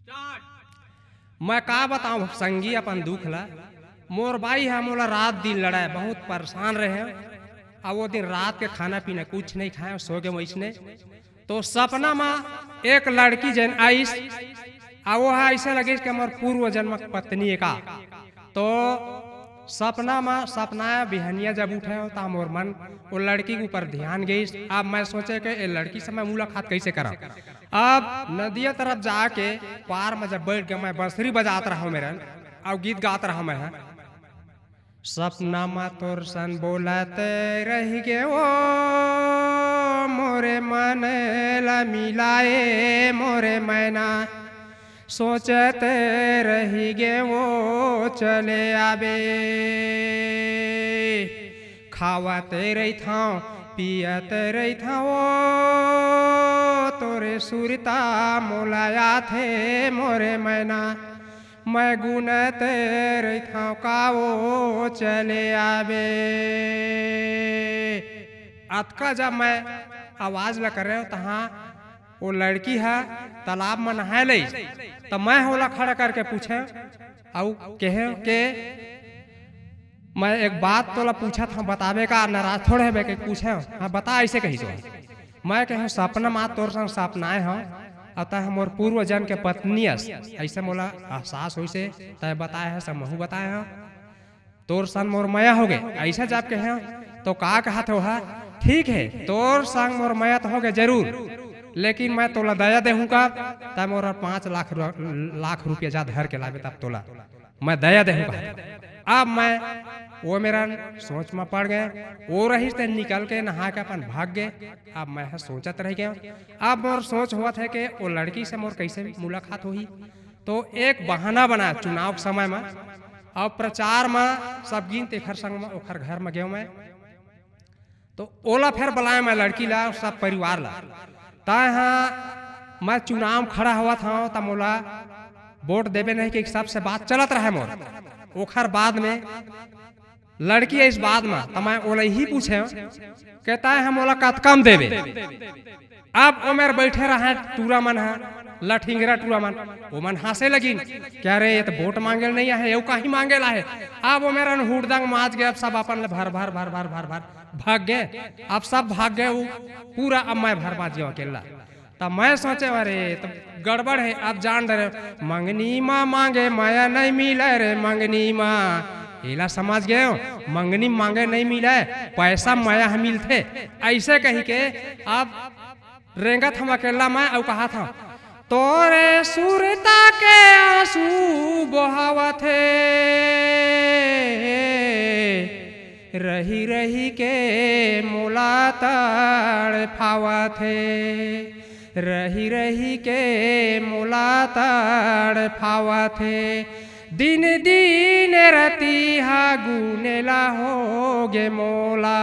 मैं का बताऊं संगी अपन दुख ला। मोर बाई है मोला रात दिन लड़ाए बहुत परेशान रहे। अब वो दिन रात के खाना पीना कुछ नहीं खाए सो गए वैसने। तो सपना में एक लड़की जन आईस आ वो है ऐसा लगे कि हमार पूर्व जन्म पत्नी है का। तो सपना में सपना बिहनिया जब उठे हो तो मोर मन वो लड़की के ऊपर ध्यान गई। अब मैं सोचे कि ये लड़की से मैं मुलाकात कैसे करा। अब नदिया तरफ जाके पार में जब बैठ गया मैं बंसुरी बजाता रहा मेरा और गीत गाता रहा मैं। सपना में तोर सन बोलते रह गे वो मोरे मन ला मिलाए मोरे मैना सोचते रही गे वो चले आबे खावते रही था पियते रही था वो तोरे सुरता मोलाया थे मोरे मैना मैं गुनते रही था का वो चले आबे। अतका जब मैं आवाज ला कर रहे हो तहाँ वो लड़की है तालाब में नहाए ले। तो मैं होला खड़ा करके पूछे और कहे के मैं एक बात तोला पूछा था बतावे का नाराज थोड़े है के पूछे। हाँ बता ऐसे कही तो मैं कहे सपना माँ तोर संग सपनाए हो अतः मोर पूर्व जन्म के पत्नी ऐसे मोला एहसास हो से तय बताए है समूह बताए हो तोर सन मोर मया हो गए ऐसा जब कहे तो का कहा तो है ठीक है तोर संग मोर मया तो हो गए जरूर लेकिन मैं तोला दया देहूँ का तब मोर 5 लाख रुपया जा धर के लावे तब तोला मैं दया देहूँ। अब मैं वो मेरा सोच में पड़ गए वो रही से निकल के नहा के अपन भाग गए। अब मैं सोचत रह गया। अब मोर सोच हुआ था कि वो लड़की से मोर कैसे मुलाकात हुई। तो एक बहाना बना चुनाव के समय में और प्रचार में सब गिन तेखर संग में ओखर घर में गयो मैं। तो ओला फिर बुलाए मैं लड़की ला सब परिवार ला हाँ मैं चुनाव खड़ा हुआ था तब मोला वोट देवे नहीं कि सबसे बात चलत रहे मोर। ओखर बाद में लड़की इस बात में तो मैं ओला ही पूछे कहता है हम ओला कत कम देवे। अब ओ मेरे बैठे रहे टूरा मन है लठिंगरा टूरा मन वो मन हंसे लगी क्या रे ये तो वोट मांगे नहीं है ये कहीं मांगे ला है। अब वो मेरा हुड़दंग माज गए। अब सब अपन भर भर भर भर भर भर भाग गए। अब सब भाग गए वो पूरा। अब मैं भर बाज गया अकेला। तब मैं सोचे अरे तो गड़बड़ है। अब जान रहे मंगनी माँ मांगे माया नहीं मिला रे मंगनी माँ एला समझ गए मंगनी मांगे नहीं मिला पैसा माया हम मिलते ऐसे कही के। अब रेंगत हम अकेला मैं और कहा था तोरे सुरता के आंसू बहावत है रही रही के मोला तड़फावत है रही रही के मोला तड़फावत है दिन दिन रतिहा गुनेला हो गे मोला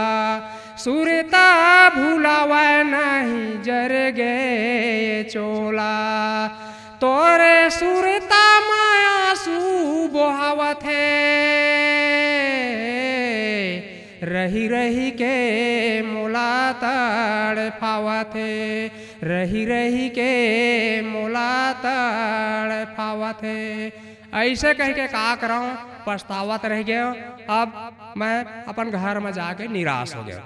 सुरता भूलावा नहीं जर गे चोला तोरे सुरता माया सू बोहावत है रही रही के मोला तड़फावत है रही रही के मोला तड़फावत है। ऐसे कह के का कराऊं पछतावत रह गया। अब मैं अपन घर में जाके निराश हो गया।